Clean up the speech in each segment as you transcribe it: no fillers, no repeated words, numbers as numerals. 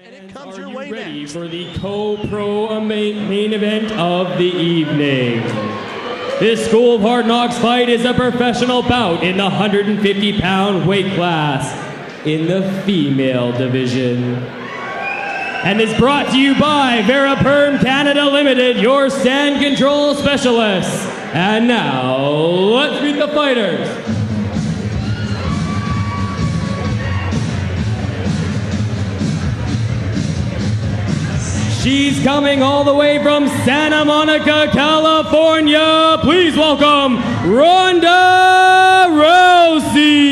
And it comes your Are you way ready next. for the co-pro main event of the evening? This School of Hard Knocks fight is a professional bout in the 150-pound weight class in the female division. And is brought to you by Veriperm Canada Limited, your stand control specialists. And now, let's meet the fighters. She's coming all the way from Santa Monica, California. Please welcome Ronda Rousey.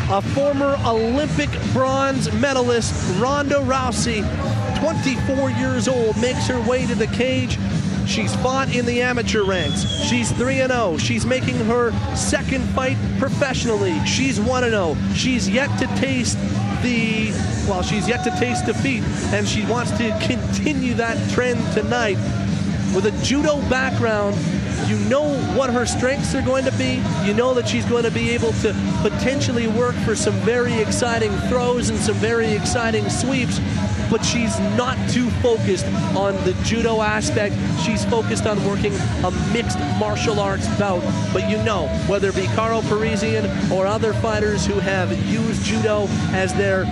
A former Olympic bronze medalist, Ronda Rousey, 24 years old, makes her way to the cage. She's fought in the amateur ranks. She's 3-0. She's making her second fight professionally. She's 1-0. She's yet to taste defeat, and she wants to continue that trend tonight. With a judo background, you know what her strengths are going to be. You know that she's going to be able to potentially work for some very exciting throws and some very exciting sweeps, but she's not too focused on the judo aspect. She's focused on working a mixed martial arts bout. But you know, whether it be Karo Parisian or other fighters who have used judo as their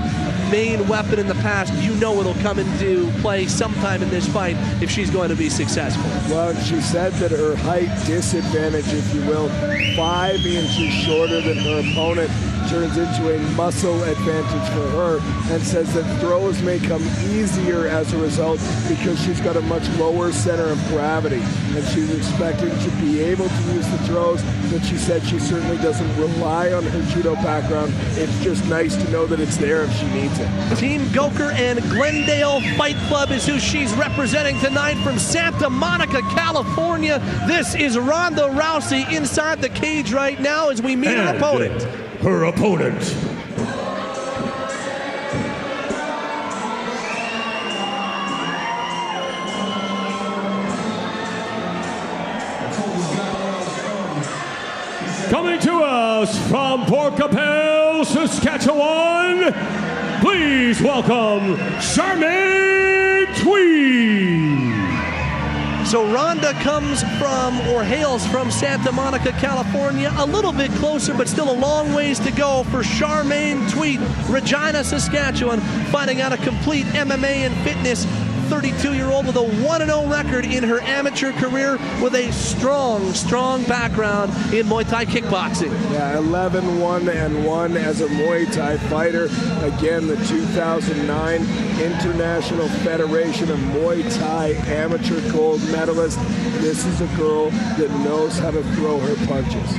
main weapon in the past, you know it'll come into play sometime in this fight if she's going to be successful. Well, she said that her height disadvantage, if you will, 5 inches shorter than her opponent, turns into a muscle advantage for her, and says that throws may come easier as a result because she's got a much lower center of gravity, and she's expecting to be able to use the throws, but she said she certainly doesn't rely on her judo background. It's just nice to know that it's there if she needs it. Team Goker and Glendale Fight Club is who she's representing tonight from Santa Monica, California. This is Ronda Rousey inside the cage right now as we meet her opponent. Her opponent. Coming to us from Port Capel, Saskatchewan, please welcome Charmain Tweet. So Ronda comes from, or hails from, Santa Monica, California, a little bit closer, but still a long ways to go for Charmain Tweet, Regina, Saskatchewan, fighting out a complete MMA and fitness. 32-year-old with a 1-0 record in her amateur career with a strong background in Muay Thai kickboxing. Yeah, 11-1-1 as a Muay Thai fighter. Again, the 2009 International Federation of Muay Thai amateur gold medalist. This is a girl that knows how to throw her punches.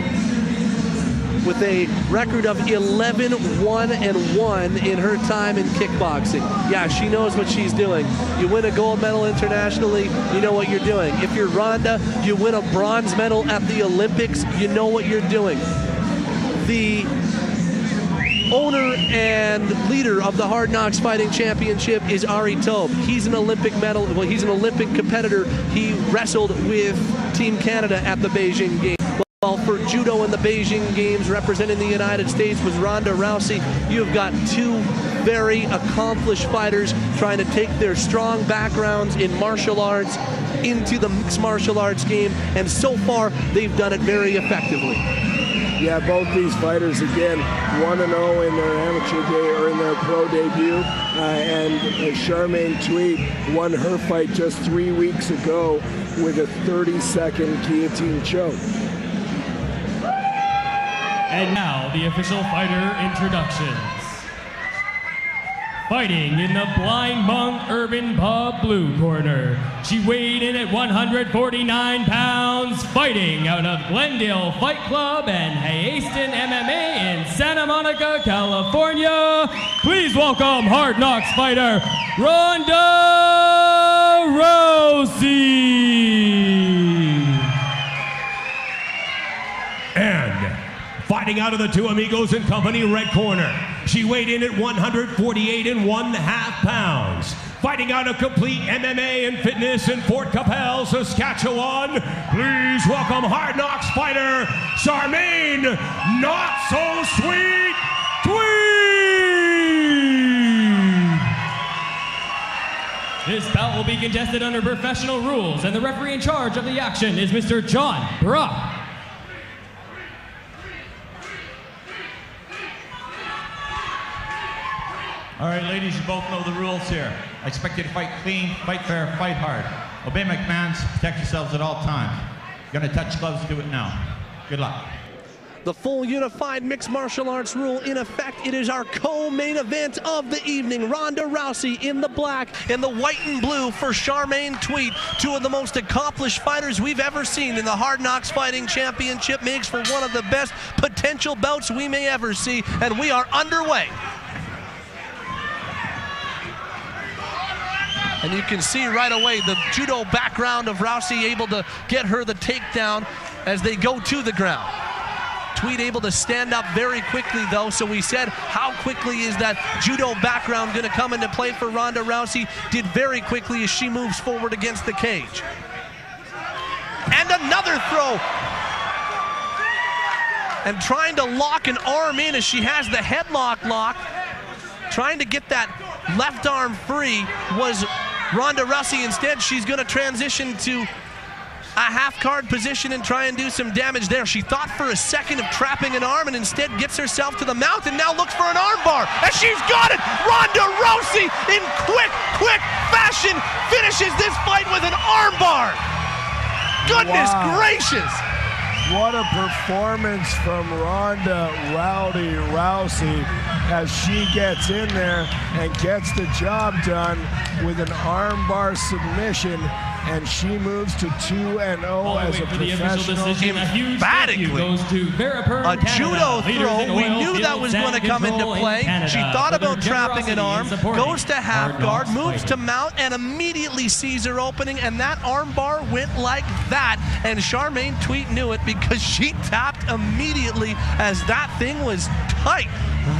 With a record of 11-1-1 in her time in kickboxing. Yeah, she knows what she's doing. You win a gold medal internationally, you know what you're doing. If you're Ronda, you win a bronze medal at the Olympics, you know what you're doing. The owner and leader of the Hard Knocks Fighting Championship is Ari Tobe. He's an Olympic he's an Olympic competitor. He wrestled with Team Canada at the Beijing Games. Well, for judo in the Beijing Games, representing the United States was Ronda Rousey. You've got two very accomplished fighters trying to take their strong backgrounds in martial arts into the mixed martial arts game, and so far they've done it very effectively. Yeah, both these fighters, again, 1-0 in their amateur day or in their pro debut, and Charmain Tweet won her fight just 3 weeks ago with a 30-second guillotine choke. And now, the official fighter introductions. Fighting in the Blind Monk Urban Pub blue corner. She weighed in at 149 pounds, fighting out of Glendale Fight Club and Hayaston MMA in Santa Monica, California. Please welcome Hard Knocks fighter, Ronda Rousey. And fighting out of the Two Amigos and Company red corner. She weighed in at 148.5 pounds. Fighting out of complete MMA and fitness in Fort Capel, Saskatchewan. Please welcome Hard Knocks fighter, Charmain Not So Sweet Tweet. This bout will be contested under professional rules, and the referee in charge of the action is Mr. John Brock. All right, ladies, you both know the rules here. I expect you to fight clean, fight fair, fight hard. Obey my commands, protect yourselves at all times. You're gonna touch gloves, do it now. Good luck. The full unified mixed martial arts rule in effect. It is our co-main event of the evening. Ronda Rousey in the black and the white and blue for Charmain Tweet. Two of the most accomplished fighters we've ever seen in the Hard Knocks Fighting Championship. Makes for one of the best potential bouts we may ever see, and we are underway. And you can see right away the judo background of Rousey able to get her the takedown as they go to the ground. Tweet able to stand up very quickly though, so we said how quickly is that judo background going to come into play for Ronda Rousey. Did very quickly as she moves forward against the cage. And another throw. And trying to lock an arm in as she has the headlock lock. Trying to get that left arm free was Ronda Rousey. Instead, she's going to transition to a half-guard position and try and do some damage there. She thought for a second of trapping an arm and instead gets herself to the mount and now looks for an armbar. And she's got it! Ronda Rousey in quick fashion finishes this fight with an armbar. Goodness gracious! What a performance from Ronda Rousey as she gets in there and gets the job done with an armbar submission, and she moves to 2-0 as a professional. Emphatically. A judo throw, we knew that was going to come into play. She thought about trapping an arm, goes to half guard, moves to mount, and immediately sees her opening, and that armbar went like that. And Charmain Tweet knew it because she tapped immediately as that thing was tight.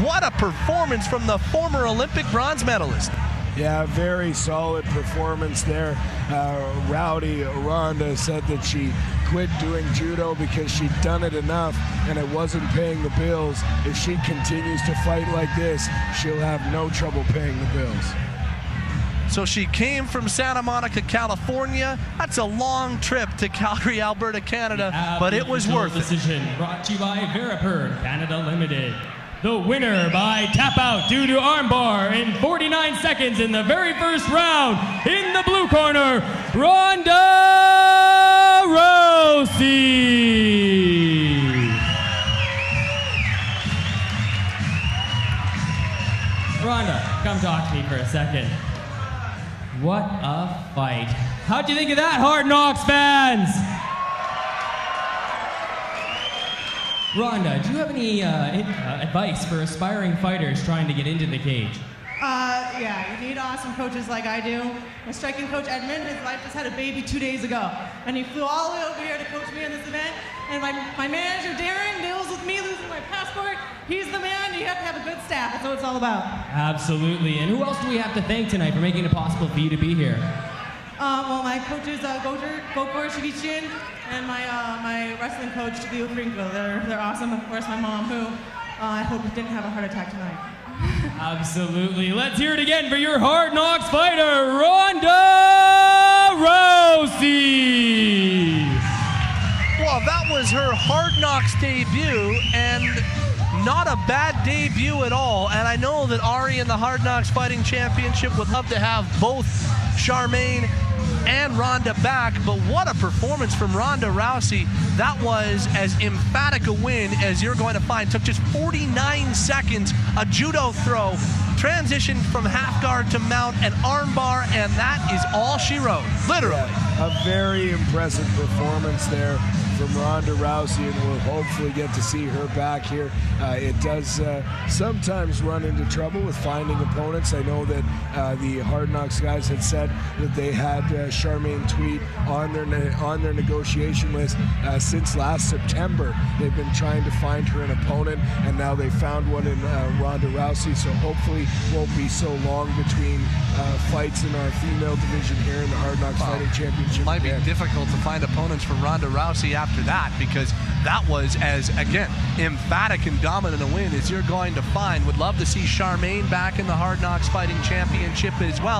What a performance from the former Olympic bronze medalist. Yeah, very solid performance there. Ronda said that she quit doing judo because she'd done it enough and it wasn't paying the bills. If she continues to fight like this, she'll have no trouble paying the bills. So she came from Santa Monica, California. That's a long trip to Calgary, Alberta, Canada, but it was worth it. Decision brought to you by Veraperd Canada Limited. The winner by tap out due to armbar in 49 seconds in the very first round. In the blue corner, Ronda Rousey. Ronda, come talk to me for a second. What a fight. How'd you think of that, Hard Knocks fans? Ronda, do you have any advice for aspiring fighters trying to get into the cage? Yeah, you need awesome coaches like I do. My striking coach, Edmund, his wife just had a baby 2 days ago. And he flew all the way over here to coach me in this event. And my manager, Darren, deals with me losing my passport. He's the man. You have to have a good staff. That's what it's all about. Absolutely. And who else do we have to thank tonight for making it possible for you to be here? Well, my coaches, Gokor Shivichin, and my wrestling coach, Leo Frinko. They're awesome. Of course, my mom, who I hope didn't have a heart attack tonight. Absolutely. Let's hear it again for your Hard Knocks fighter, Ronda Rousey. Well, that was her Hard Knocks debut, and not a bad debut at all. And I know that Ari in the Hard Knocks Fighting Championship would love to have both Charmain and Ronda back, but what a performance from Ronda Rousey. That was as emphatic a win as you're going to find. Took just 49 seconds, a judo throw, transitioned from half guard to mount, an armbar, and that is all she wrote, literally. Yeah, a very impressive performance there from Ronda Rousey, and we'll hopefully get to see her back here. It does sometimes run into trouble with finding opponents. I know that the Hard Knocks guys had said that they had Charmain Tweet on their negotiation list since last September. They've been trying to find her an opponent, and now they found one in Ronda Rousey. So hopefully, won't be so long between fights in our female division here in the Hard Knocks Fighting Championship. It might be difficult to find opponents for Ronda Rousey after that, because that was as, again, emphatic and dominant a win as you're going to find. Would love to see Charmain back in the Hard Knocks Fighting Championship as well.